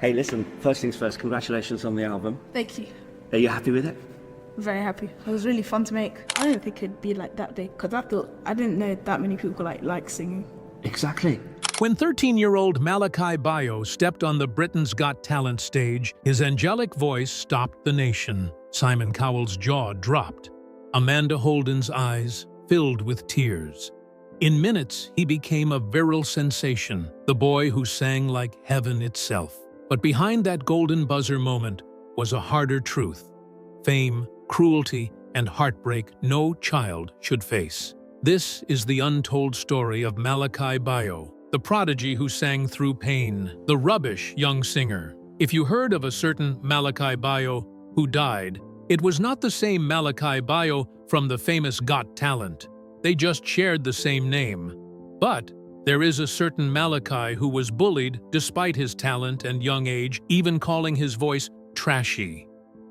Hey, listen, first things first, congratulations on the album. Thank you. Are you happy with it? Very happy. It was really fun to make. I didn't think it'd be like that day, because I didn't know that many people like singing. Exactly. When 13-year-old Malakai Bayoh stepped on the Britain's Got Talent stage, his angelic voice stopped the nation. Simon Cowell's jaw dropped. Amanda Holden's eyes filled with tears. In minutes, he became a viral sensation, the boy who sang like heaven itself. But behind that golden buzzer moment was a harder truth. Fame, cruelty, and heartbreak no child should face. This is the untold story of Malakai Bayoh, the prodigy who sang through pain, the rubbish young singer. If you heard of a certain Malakai Bayoh who died, it was not the same Malakai Bayoh from the famous Got Talent. They just shared the same name. But there is a certain Malakai who was bullied despite his talent and young age, even calling his voice trashy.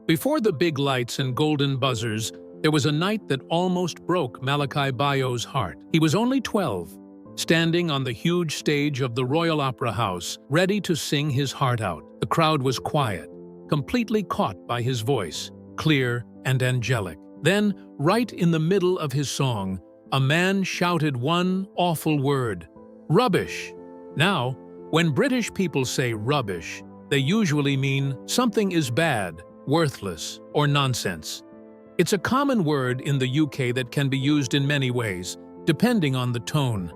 Before the big lights and golden buzzers, there was a night that almost broke Malakai Bayoh's heart. He was only 12, standing on the huge stage of the Royal Opera House, ready to sing his heart out. The crowd was quiet, completely caught by his voice, clear and angelic. Then, right in the middle of his song, a man shouted one awful word: rubbish. Now, when British people say rubbish, they usually mean something is bad, worthless, or nonsense. It's a common word in the UK that can be used in many ways, depending on the tone.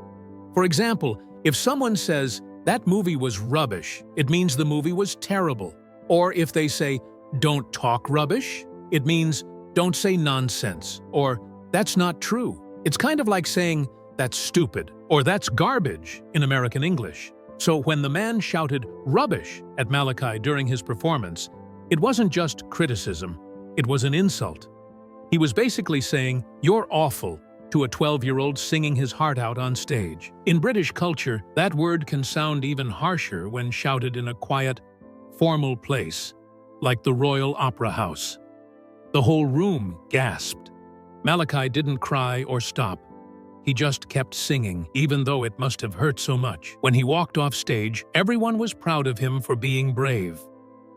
For example, if someone says, "That movie was rubbish," it means the movie was terrible. Or if they say, "Don't talk rubbish," it means don't say nonsense, or "That's not true." It's kind of like saying, "That's stupid," or "That's garbage" in American English. So when the man shouted rubbish at Malakai during his performance, it wasn't just criticism, it was an insult. He was basically saying, "You're awful," to a 12-year-old singing his heart out on stage. In British culture, that word can sound even harsher when shouted in a quiet, formal place, like the Royal Opera House. The whole room gasped. Malakai didn't cry or stop. He just kept singing, even though it must have hurt so much. When he walked off stage, everyone was proud of him for being brave.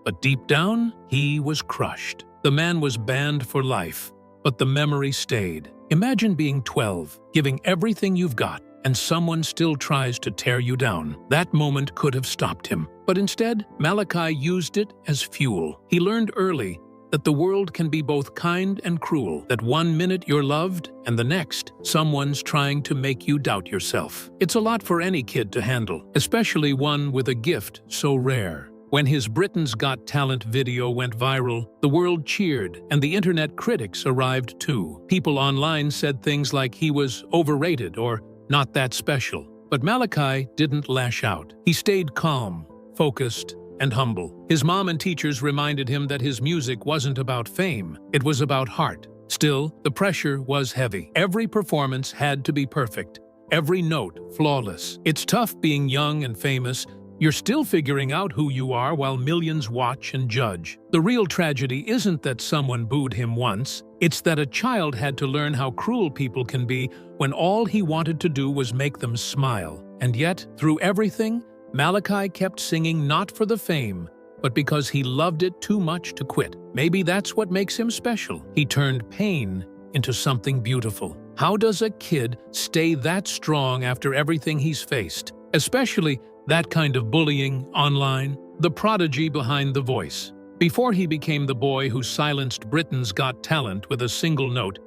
But deep down, he was crushed. The man was banned for life, but the memory stayed. Imagine being 12, giving everything you've got, and someone still tries to tear you down. That moment could have stopped him. But instead, Malakai used it as fuel. He learned early that the world can be both kind and cruel, that one minute you're loved, and the next, someone's trying to make you doubt yourself. It's a lot for any kid to handle, especially one with a gift so rare. When his Britain's Got Talent video went viral, the world cheered, and the internet critics arrived too. People online said things like he was overrated or not that special. But Malakai didn't lash out. He stayed calm, focused, and humble. His mom and teachers reminded him that his music wasn't about fame, it was about heart. Still, the pressure was heavy. Every performance had to be perfect, every note flawless. It's tough being young and famous. You're still figuring out who you are while millions watch and judge. The real tragedy isn't that someone booed him once, it's that a child had to learn how cruel people can be when all he wanted to do was make them smile. And yet, through everything, Malakai kept singing not for the fame, but because he loved it too much to quit. Maybe that's what makes him special. He turned pain into something beautiful. How does a kid stay that strong after everything he's faced? Especially that kind of bullying online? The prodigy behind the voice. Before he became the boy who silenced Britain's Got Talent with a single note,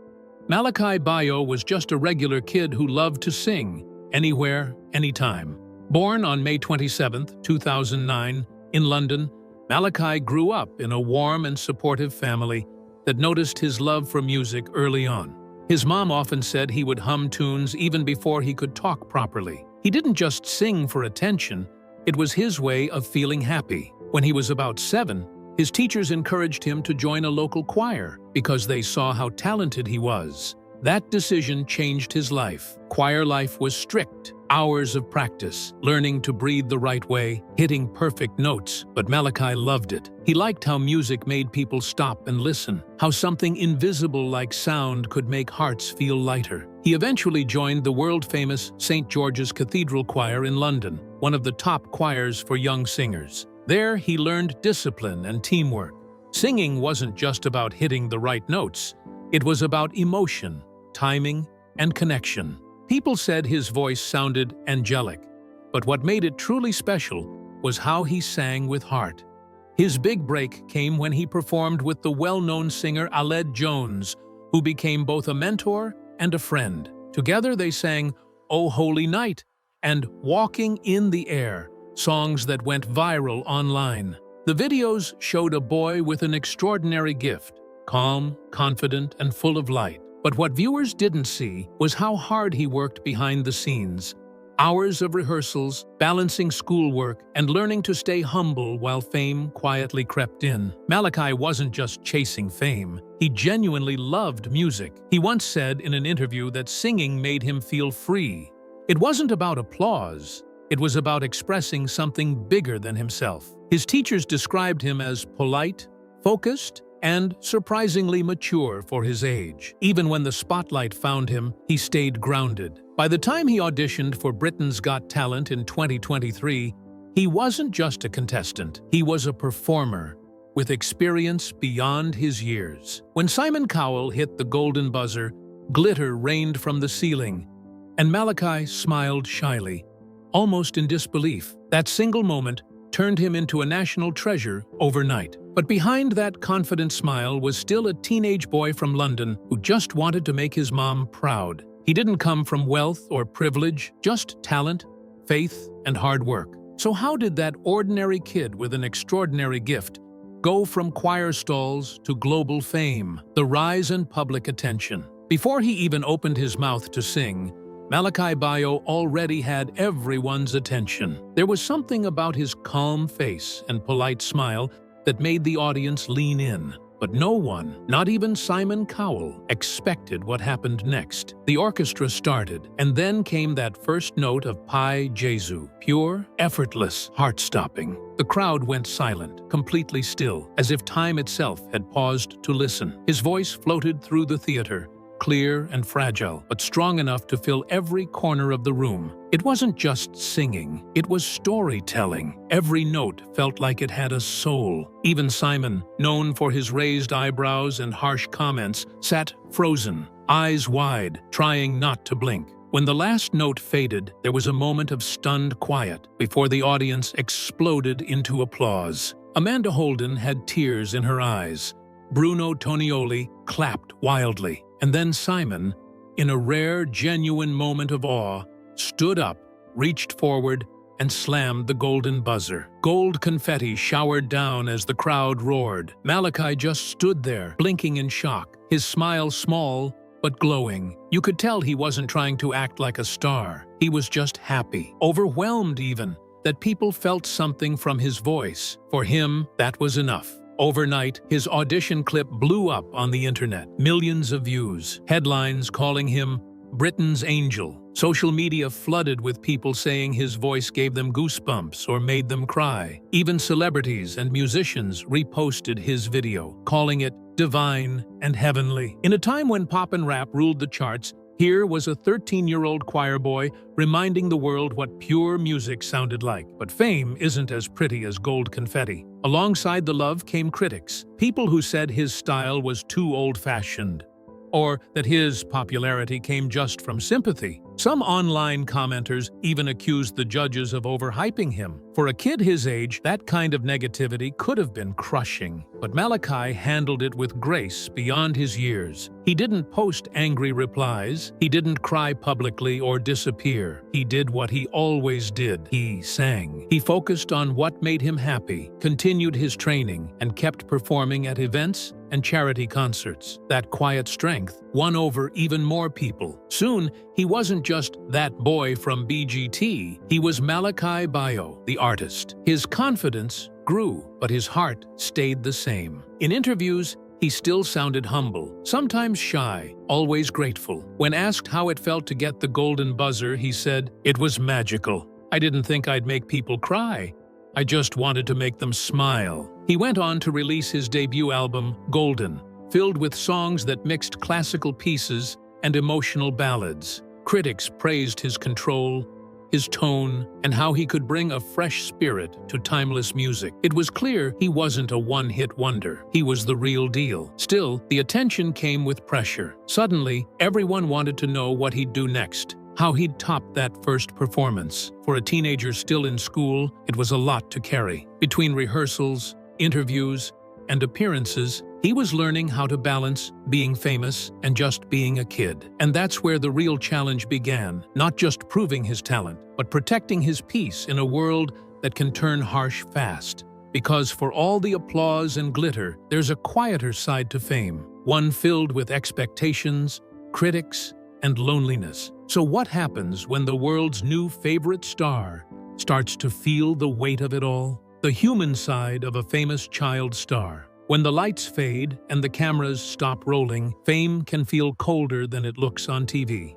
Malakai Bayoh was just a regular kid who loved to sing, anywhere, anytime. Born on May 27, 2009, in London, Malakai grew up in a warm and supportive family that noticed his love for music early on. His mom often said he would hum tunes even before he could talk properly. He didn't just sing for attention, it was his way of feeling happy. When he was about 7, his teachers encouraged him to join a local choir because they saw how talented he was. That decision changed his life. Choir life was strict, hours of practice, learning to breathe the right way, hitting perfect notes, but Malakai loved it. He liked how music made people stop and listen, how something invisible like sound could make hearts feel lighter. He eventually joined the world-famous St. George's Cathedral Choir in London, one of the top choirs for young singers. There, he learned discipline and teamwork. Singing wasn't just about hitting the right notes. It was about emotion, timing, and connection. People said his voice sounded angelic, but what made it truly special was how he sang with heart. His big break came when he performed with the well-known singer Aled Jones, who became both a mentor and a friend. Together they sang "O Holy Night" and "Walking in the Air," songs that went viral online. The videos showed a boy with an extraordinary gift, calm, confident, and full of light. But what viewers didn't see was how hard he worked behind the scenes. Hours of rehearsals, balancing schoolwork, and learning to stay humble while fame quietly crept in. Malakai wasn't just chasing fame. He genuinely loved music. He once said in an interview that singing made him feel free. It wasn't about applause. It was about expressing something bigger than himself. His teachers described him as polite, focused, and surprisingly mature for his age. Even when the spotlight found him, he stayed grounded. By the time he auditioned for Britain's Got Talent in 2023, he wasn't just a contestant. He was a performer with experience beyond his years. When Simon Cowell hit the golden buzzer, glitter rained from the ceiling, and Malakai smiled shyly, almost in disbelief. That single moment turned him into a national treasure overnight. But behind that confident smile was still a teenage boy from London who just wanted to make his mom proud. He didn't come from wealth or privilege, just talent, faith, and hard work. So how did that ordinary kid with an extraordinary gift go from choir stalls to global fame, the rise in public attention? Before he even opened his mouth to sing, Malakai Bayoh already had everyone's attention. There was something about his calm face and polite smile that made the audience lean in. But no one, not even Simon Cowell, expected what happened next. The orchestra started, and then came that first note of Pai Jesu, pure, effortless, heart-stopping. The crowd went silent, completely still, as if time itself had paused to listen. His voice floated through the theater, clear and fragile, but strong enough to fill every corner of the room. It wasn't just singing, it was storytelling. Every note felt like it had a soul. Even Simon, known for his raised eyebrows and harsh comments, sat frozen, eyes wide, trying not to blink. When the last note faded, there was a moment of stunned quiet before the audience exploded into applause. Amanda Holden had tears in her eyes. Bruno Tonioli clapped wildly. And then Simon, in a rare, genuine moment of awe, stood up, reached forward, and slammed the golden buzzer. Gold confetti showered down as the crowd roared. Malakai just stood there, blinking in shock, his smile small but glowing. You could tell he wasn't trying to act like a star. He was just happy, overwhelmed even, that people felt something from his voice. For him, that was enough. Overnight, his audition clip blew up on the internet. Millions of views, headlines calling him Britain's Angel. Social media flooded with people saying his voice gave them goosebumps or made them cry. Even celebrities and musicians reposted his video, calling it divine and heavenly. In a time when pop and rap ruled the charts, here was a 13-year-old choir boy reminding the world what pure music sounded like. But fame isn't as pretty as gold confetti. Alongside the love came critics, people who said his style was too old-fashioned, or that his popularity came just from sympathy. Some online commenters even accused the judges of overhyping him. For a kid his age, that kind of negativity could have been crushing. But Malakai handled it with grace beyond his years. He didn't post angry replies. He didn't cry publicly or disappear. He did what he always did. He sang. He focused on what made him happy, continued his training, and kept performing at events and charity concerts. That quiet strength won over even more people. Soon, he wasn't just that boy from BGT. He was Malakai Bayoh, the artist. His confidence grew, but his heart stayed the same. In interviews, he still sounded humble, sometimes shy, always grateful. When asked how it felt to get the golden buzzer, he said, "It was magical. I didn't think I'd make people cry. I just wanted to make them smile." He went on to release his debut album, Golden, filled with songs that mixed classical pieces and emotional ballads. Critics praised his control, his tone, and how he could bring a fresh spirit to timeless music. It was clear he wasn't a one-hit wonder. He was the real deal. Still, the attention came with pressure. Suddenly, everyone wanted to know what he'd do next, how he'd top that first performance. For a teenager still in school, it was a lot to carry. Between rehearsals, interviews, and appearances, he was learning how to balance being famous and just being a kid. And that's where the real challenge began, not just proving his talent, but protecting his peace in a world that can turn harsh fast. Because for all the applause and glitter, there's a quieter side to fame, one filled with expectations, critics, and loneliness. So what happens when the world's new favorite star starts to feel the weight of it all? The human side of a famous child star. When the lights fade and the cameras stop rolling, fame can feel colder than it looks on TV.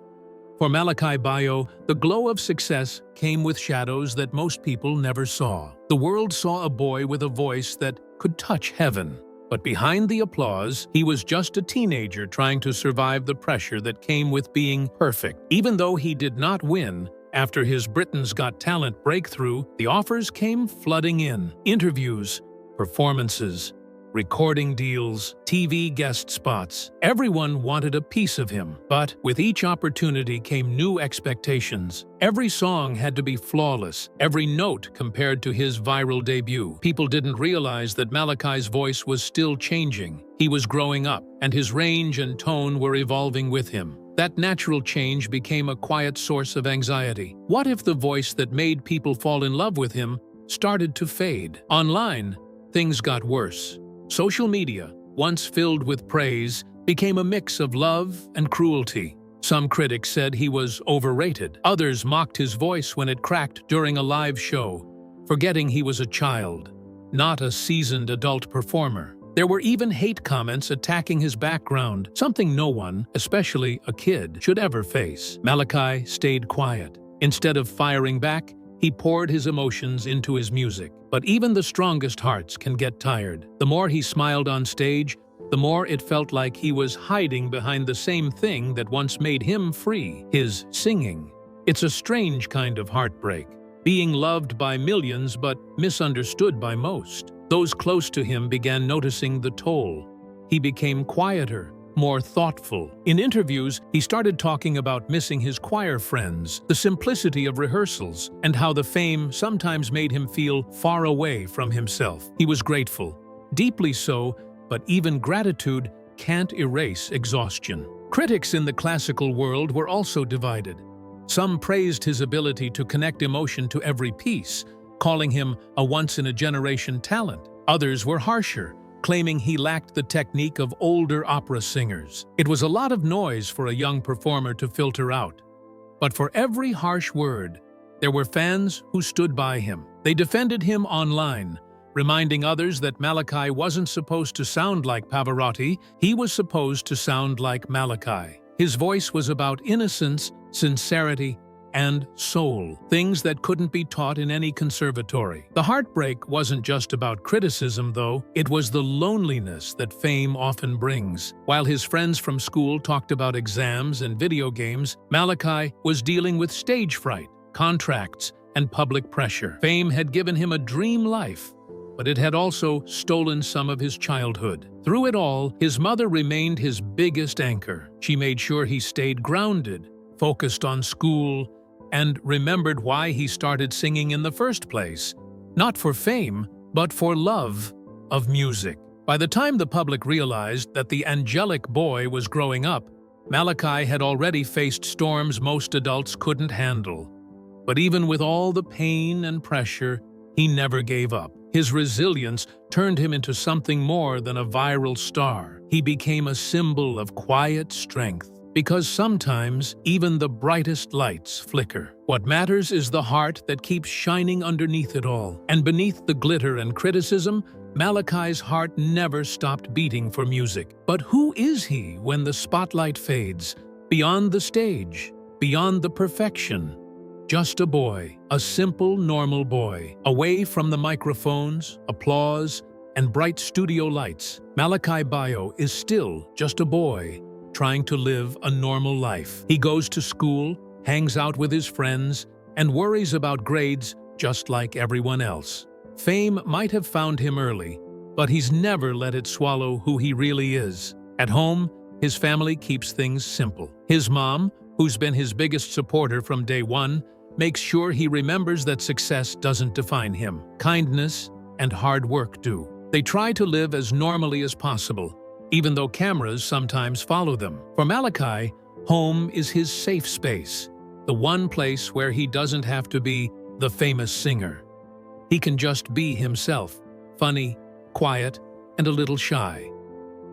For Malakai Bayoh, the glow of success came with shadows that most people never saw. The world saw a boy with a voice that could touch heaven. But behind the applause, he was just a teenager trying to survive the pressure that came with being perfect. Even though he did not win, after his Britain's Got Talent breakthrough, the offers came flooding in. Interviews, performances, recording deals, TV guest spots. Everyone wanted a piece of him, but with each opportunity came new expectations. Every song had to be flawless, every note compared to his viral debut. People didn't realize that Malakai's voice was still changing. He was growing up, and his range and tone were evolving with him. That natural change became a quiet source of anxiety. What if the voice that made people fall in love with him started to fade? Online, things got worse. Social media, once filled with praise, became a mix of love and cruelty. Some critics said he was overrated. Others mocked his voice when it cracked during a live show, forgetting he was a child, not a seasoned adult performer. There were even hate comments attacking his background, something no one, especially a kid, should ever face. Malakai stayed quiet. Instead of firing back, he poured his emotions into his music. But even the strongest hearts can get tired. The more he smiled on stage, the more it felt like he was hiding behind the same thing that once made him free, his singing. It's a strange kind of heartbreak, being loved by millions but misunderstood by most. Those close to him began noticing the toll. He became quieter, more thoughtful. In interviews, he started talking about missing his choir friends, the simplicity of rehearsals, and how the fame sometimes made him feel far away from himself. He was grateful, deeply so, but even gratitude can't erase exhaustion. Critics in the classical world were also divided. Some praised his ability to connect emotion to every piece, calling him a once-in-a-generation talent. Others were harsher, claiming he lacked the technique of older opera singers. It was a lot of noise for a young performer to filter out. But for every harsh word, there were fans who stood by him. They defended him online, reminding others that Malakai wasn't supposed to sound like Pavarotti, he was supposed to sound like Malakai. His voice was about innocence, sincerity, and soul, things that couldn't be taught in any conservatory. The heartbreak wasn't just about criticism, though. It was the loneliness that fame often brings. While his friends from school talked about exams and video games, Malakai was dealing with stage fright, contracts, and public pressure. Fame had given him a dream life, but it had also stolen some of his childhood. Through it all, his mother remained his biggest anchor. She made sure he stayed grounded, focused on school, and remembered why he started singing in the first place. Not for fame, but for love of music. By the time the public realized that the angelic boy was growing up, Malakai had already faced storms most adults couldn't handle. But even with all the pain and pressure, he never gave up. His resilience turned him into something more than a viral star. He became a symbol of quiet strength. Because sometimes, even the brightest lights flicker. What matters is the heart that keeps shining underneath it all. And beneath the glitter and criticism, Malakai's heart never stopped beating for music. But who is he when the spotlight fades? Beyond the stage, beyond the perfection. Just a boy, a simple, normal boy, away from the microphones, applause, and bright studio lights. Malakai Bayoh is still just a boy, trying to live a normal life. He goes to school, hangs out with his friends, and worries about grades just like everyone else. Fame might have found him early, but he's never let it swallow who he really is. At home, his family keeps things simple. His mom, who's been his biggest supporter from day one, makes sure he remembers that success doesn't define him. Kindness and hard work do. They try to live as normally as possible, even though cameras sometimes follow them. For Malakai, home is his safe space, the one place where he doesn't have to be the famous singer. He can just be himself, funny, quiet, and a little shy.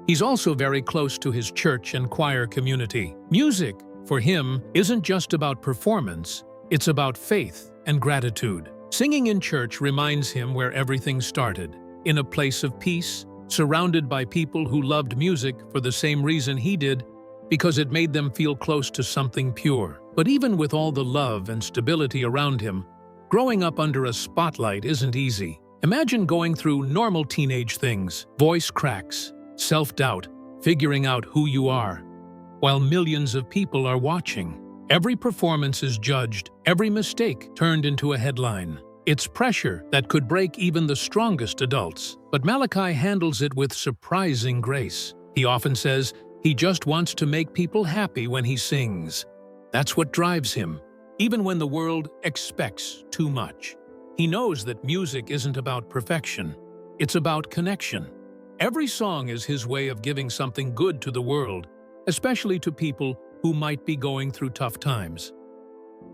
He's also very close to his church and choir community. Music, for him, isn't just about performance, it's about faith and gratitude. Singing in church reminds him where everything started, in a place of peace, surrounded by people who loved music for the same reason he did, because it made them feel close to something pure. But even with all the love and stability around him, growing up under a spotlight isn't easy. Imagine going through normal teenage things, voice cracks, self-doubt, figuring out who you are, while millions of people are watching. Every performance is judged, every mistake turned into a headline. It's pressure that could break even the strongest adults, but Malakai handles it with surprising grace. He often says he just wants to make people happy when he sings. That's what drives him, even when the world expects too much. He knows that music isn't about perfection, it's about connection. Every song is his way of giving something good to the world, especially to people who might be going through tough times.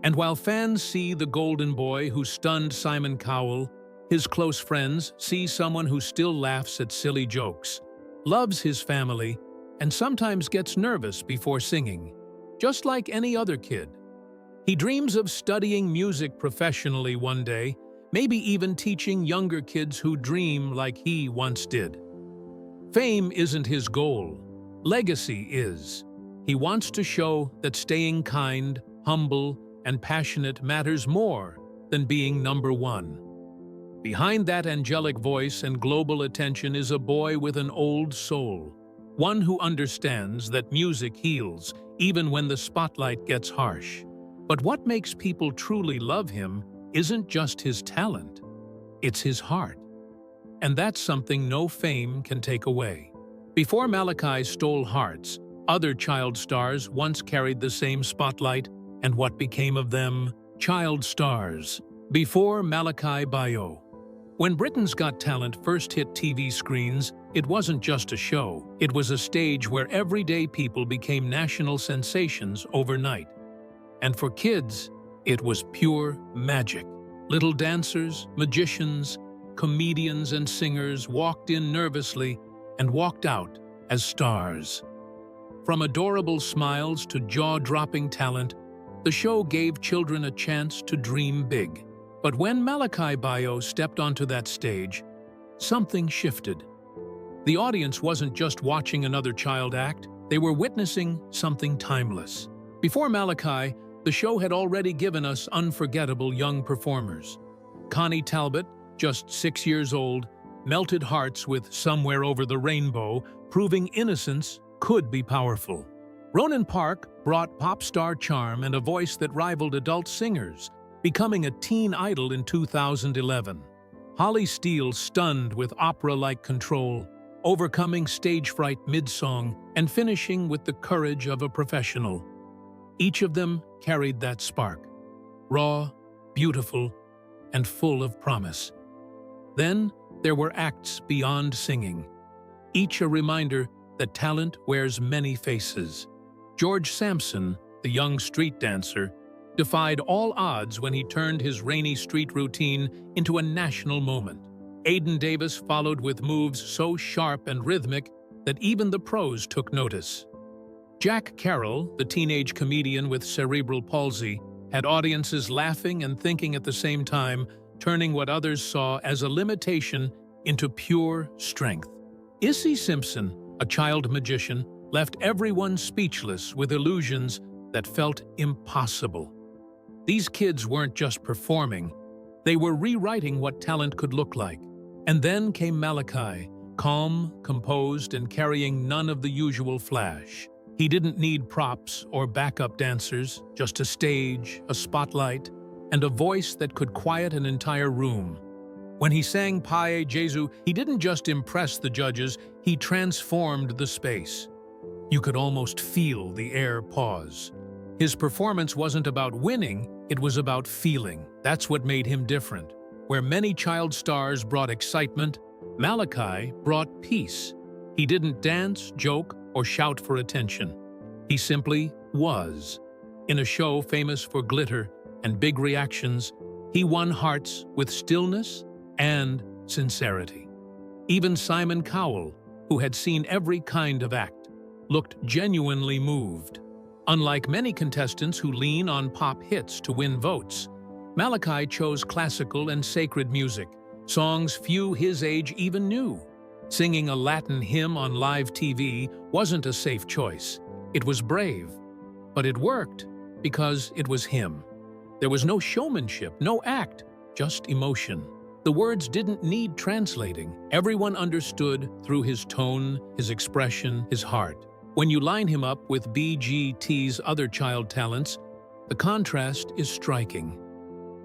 And while fans see the golden boy who stunned Simon Cowell, his close friends see someone who still laughs at silly jokes, loves his family, and sometimes gets nervous before singing, just like any other kid. He dreams of studying music professionally one day, maybe even teaching younger kids who dream like he once did. Fame isn't his goal. Legacy is. He wants to show that staying kind, humble, and passionate matters more than being number one. Behind that angelic voice and global attention is a boy with an old soul, one who understands that music heals even when the spotlight gets harsh. But what makes people truly love him isn't just his talent, it's his heart. And that's something no fame can take away. Before Malakai stole hearts, other child stars once carried the same spotlight, and what became of them? Child stars. Before Malakai Bayoh. When Britain's Got Talent first hit TV screens, it wasn't just a show. It was a stage where everyday people became national sensations overnight. And for kids, it was pure magic. Little dancers, magicians, comedians, and singers walked in nervously and walked out as stars. From adorable smiles to jaw-dropping talent, the show gave children a chance to dream big. But when Malakai Bayoh stepped onto that stage, something shifted. The audience wasn't just watching another child act, they were witnessing something timeless. Before Malakai, the show had already given us unforgettable young performers. Connie Talbot, just 6 years old, melted hearts with Somewhere Over the Rainbow, proving innocence could be powerful. Ronan Park brought pop star charm and a voice that rivaled adult singers, becoming a teen idol in 2011. Holly Steele stunned with opera-like control, overcoming stage fright mid-song and finishing with the courage of a professional. Each of them carried that spark, raw, beautiful, and full of promise. Then there were acts beyond singing, each a reminder that talent wears many faces. George Sampson, the young street dancer, defied all odds when he turned his rainy street routine into a national moment. Aiden Davis followed with moves so sharp and rhythmic that even the pros took notice. Jack Carroll, the teenage comedian with cerebral palsy, had audiences laughing and thinking at the same time, turning what others saw as a limitation into pure strength. Issy Simpson, a child magician, left everyone speechless with illusions that felt impossible. These kids weren't just performing, they were rewriting what talent could look like. And then came Malakai, calm, composed, and carrying none of the usual flash. He didn't need props or backup dancers, just a stage, a spotlight, and a voice that could quiet an entire room. When he sang Pae Jesu, he didn't just impress the judges, he transformed the space. You could almost feel the air pause. His performance wasn't about winning, it was about feeling. That's what made him different. Where many child stars brought excitement, Malakai brought peace. He didn't dance, joke, or shout for attention. He simply was. In a show famous for glitter and big reactions, he won hearts with stillness and sincerity. Even Simon Cowell, who had seen every kind of act, looked genuinely moved. Unlike many contestants who lean on pop hits to win votes, Malakai chose classical and sacred music, songs few his age even knew. Singing a Latin hymn on live TV wasn't a safe choice. It was brave, but it worked because it was him. There was no showmanship, no act, just emotion. The words didn't need translating. Everyone understood through his tone, his expression, his heart. When you line him up with BGT's other child talents, the contrast is striking.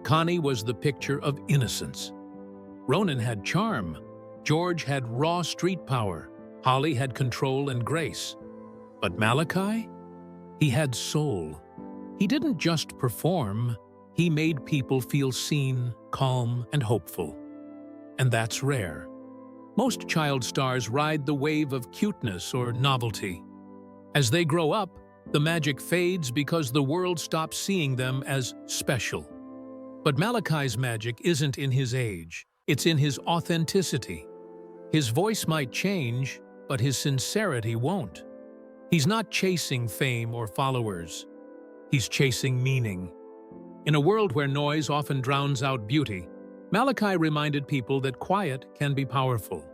Connie was the picture of innocence. Ronan had charm. George had raw street power. Holly had control and grace. But Malakai? He had soul. He didn't just perform, he made people feel seen, calm, and hopeful. And that's rare. Most child stars ride the wave of cuteness or novelty. As they grow up, the magic fades because the world stops seeing them as special. But Malakai's magic isn't in his age, it's in his authenticity. His voice might change, but his sincerity won't. He's not chasing fame or followers. He's chasing meaning. In a world where noise often drowns out beauty, Malakai reminded people that quiet can be powerful.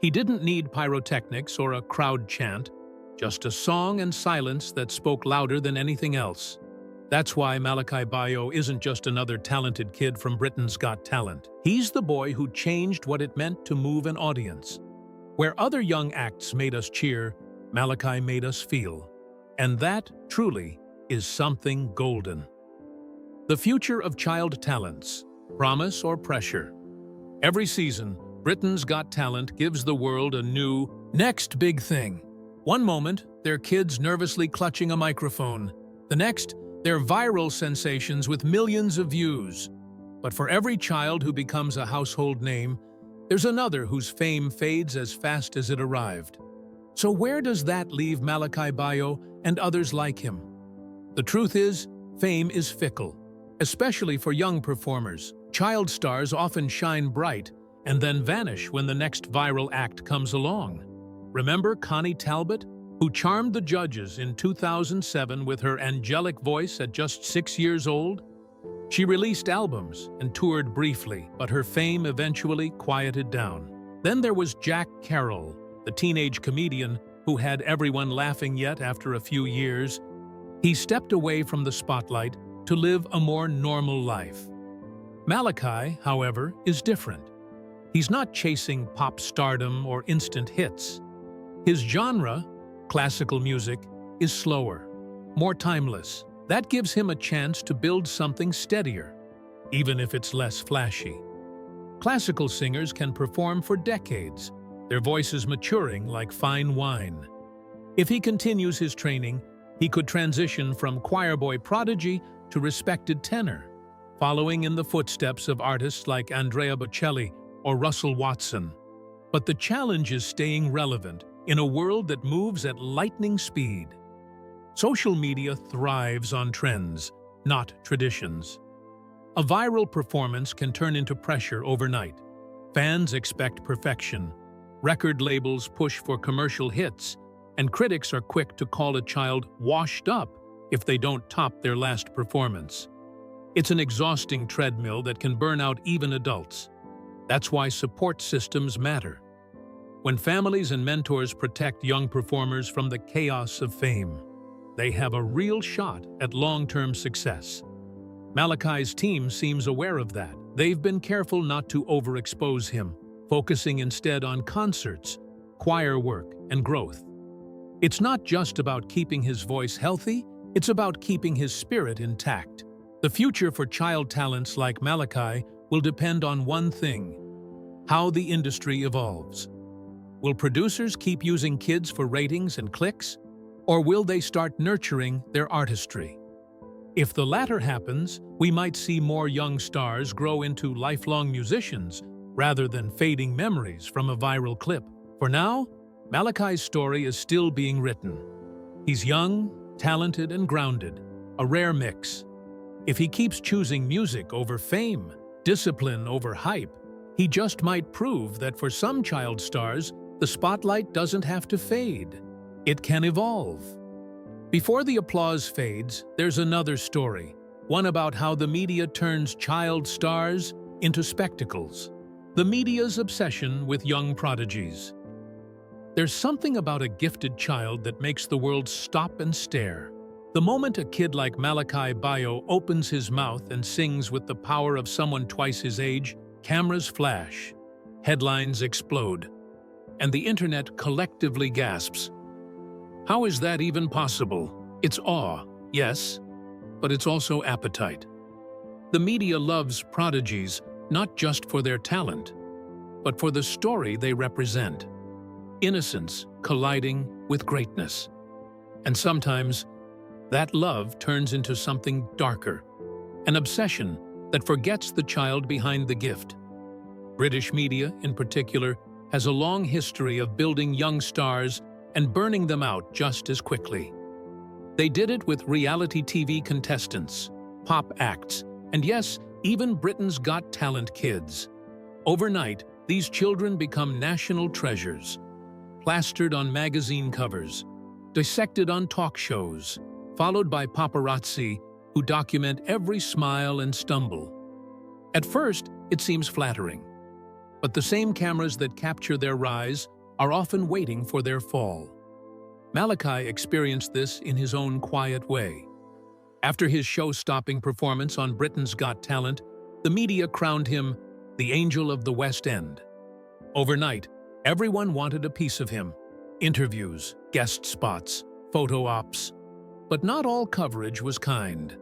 He didn't need pyrotechnics or a crowd chant, just a song and silence that spoke louder than anything else. That's why Malakai Bayoh isn't just another talented kid from Britain's Got Talent. He's the boy who changed what it meant to move an audience. Where other young acts made us cheer, Malakai made us feel. And that, truly, is something golden. The future of child talents, promise or pressure. Every season, Britain's Got Talent gives the world a new, next big thing. One moment, they're kids nervously clutching a microphone. The next, they're viral sensations with millions of views. But for every child who becomes a household name, there's another whose fame fades as fast as it arrived. So where does that leave Malakai Bayoh and others like him? The truth is, fame is fickle, especially for young performers. Child stars often shine bright and then vanish when the next viral act comes along. Remember Connie Talbot, who charmed the judges in 2007 with her angelic voice at just 6 years old? She released albums and toured briefly, but her fame eventually quieted down. Then there was Jack Carroll, the teenage comedian who had everyone laughing yet after a few years. He stepped away from the spotlight to live a more normal life. Malakai, however, is different. He's not chasing pop stardom or instant hits. His genre, classical music, is slower, more timeless. That gives him a chance to build something steadier, even if it's less flashy. Classical singers can perform for decades, their voices maturing like fine wine. If he continues his training, he could transition from choir boy prodigy to respected tenor, following in the footsteps of artists like Andrea Bocelli or Russell Watson. But the challenge is staying relevant in a world that moves at lightning speed. Social media thrives on trends, not traditions. A viral performance can turn into pressure overnight. Fans expect perfection. Record labels push for commercial hits, and critics are quick to call a child washed up if they don't top their last performance. It's an exhausting treadmill that can burn out even adults. That's why support systems matter. When families and mentors protect young performers from the chaos of fame, they have a real shot at long-term success. Malakai's team seems aware of that. They've been careful not to overexpose him, focusing instead on concerts, choir work, and growth. It's not just about keeping his voice healthy, it's about keeping his spirit intact. The future for child talents like Malakai will depend on one thing: how the industry evolves. Will producers keep using kids for ratings and clicks, or will they start nurturing their artistry? If the latter happens, we might see more young stars grow into lifelong musicians rather than fading memories from a viral clip. For now, Malakai's story is still being written. He's young, talented, and grounded, a rare mix. If he keeps choosing music over fame, discipline over hype, he just might prove that for some child stars, the spotlight doesn't have to fade. It can evolve. Before the applause fades, there's another story, one about how the media turns child stars into spectacles. The media's obsession with young prodigies. There's something about a gifted child that makes the world stop and stare. The moment a kid like Malakai Bayoh opens his mouth and sings with the power of someone twice his age, cameras flash, headlines explode, and the internet collectively gasps. How is that even possible? It's awe, yes, but it's also appetite. The media loves prodigies not just for their talent, but for the story they represent. Innocence colliding with greatness. And sometimes, that love turns into something darker, an obsession that forgets the child behind the gift. British media, in particular, has a long history of building young stars and burning them out just as quickly. They did it with reality TV contestants, pop acts, and yes, even Britain's Got Talent kids. Overnight, these children become national treasures, plastered on magazine covers, dissected on talk shows, followed by paparazzi who document every smile and stumble. At first, it seems flattering, but the same cameras that capture their rise are often waiting for their fall. Malakai experienced this in his own quiet way. After his show-stopping performance on Britain's Got Talent, the media crowned him the Angel of the West End. Overnight, everyone wanted a piece of him. Interviews, guest spots, photo ops. But not all coverage was kind.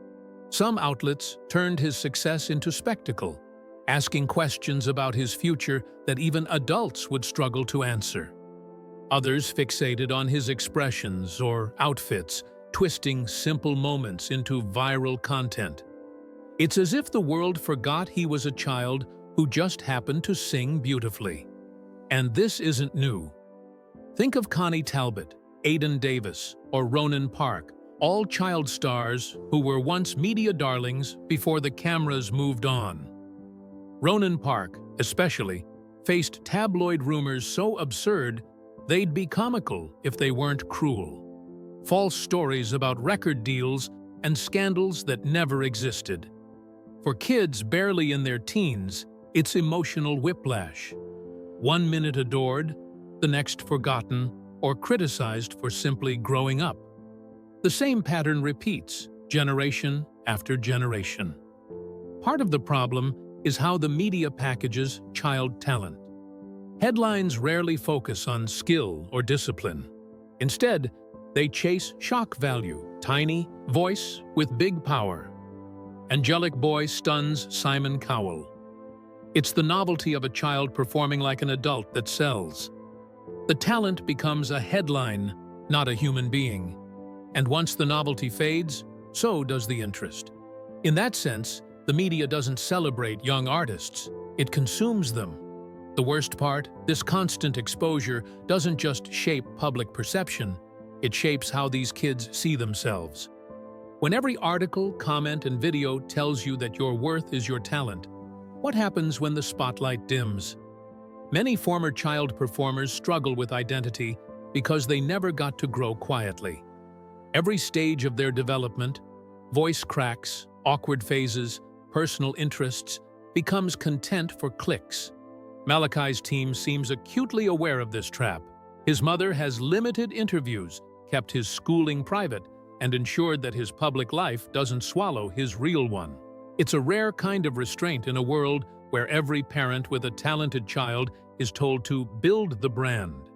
Some outlets turned his success into spectacle, asking questions about his future that even adults would struggle to answer. Others fixated on his expressions or outfits, twisting simple moments into viral content. It's as if the world forgot he was a child who just happened to sing beautifully. And this isn't new. Think of Connie Talbot, Aidan Davis, or Ronan Park, all child stars who were once media darlings before the cameras moved on. Ronan Park, especially, faced tabloid rumors so absurd they'd be comical if they weren't cruel. False stories about record deals and scandals that never existed. For kids barely in their teens, it's emotional whiplash. 1 minute adored, the next forgotten or criticized for simply growing up. The same pattern repeats, generation after generation. Part of the problem is how the media packages child talent. Headlines rarely focus on skill or discipline. Instead, they chase shock value, tiny voice with big power. Angelic boy stuns Simon Cowell. It's the novelty of a child performing like an adult that sells. The talent becomes a headline, not a human being. And once the novelty fades, so does the interest. In that sense, the media doesn't celebrate young artists, it consumes them. The worst part, this constant exposure doesn't just shape public perception, it shapes how these kids see themselves. When every article, comment, and video tells you that your worth is your talent, what happens when the spotlight dims? Many former child performers struggle with identity because they never got to grow quietly. Every stage of their development, voice cracks, awkward phases, personal interests, becomes content for clicks. Malakai's team seems acutely aware of this trap. His mother has limited interviews, kept his schooling private, and ensured that his public life doesn't swallow his real one. It's a rare kind of restraint in a world where every parent with a talented child is told to build the brand.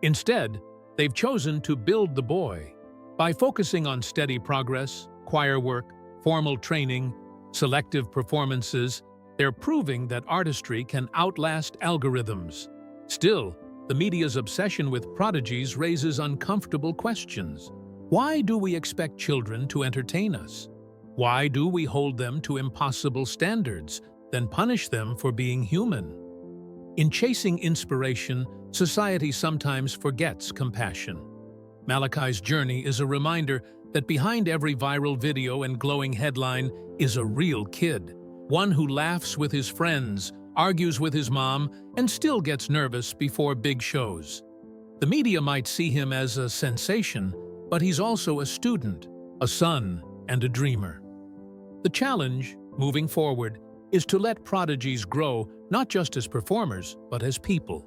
Instead, they've chosen to build the boy. By focusing on steady progress, choir work, formal training, selective performances, they're proving that artistry can outlast algorithms. Still, the media's obsession with prodigies raises uncomfortable questions. Why do we expect children to entertain us? Why do we hold them to impossible standards, then punish them for being human? In chasing inspiration, society sometimes forgets compassion. Malakai's journey is a reminder that behind every viral video and glowing headline is a real kid, one who laughs with his friends, argues with his mom, and still gets nervous before big shows. The media might see him as a sensation, but he's also a student, a son, and a dreamer. The challenge, moving forward, is to let prodigies grow not just as performers, but as people.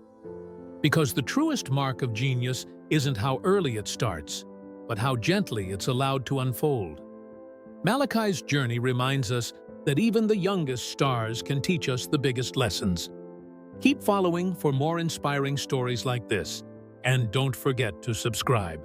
Because the truest mark of genius isn't how early it starts, but how gently it's allowed to unfold. Malakai's journey reminds us that even the youngest stars can teach us the biggest lessons. Keep following for more inspiring stories like this, and don't forget to subscribe.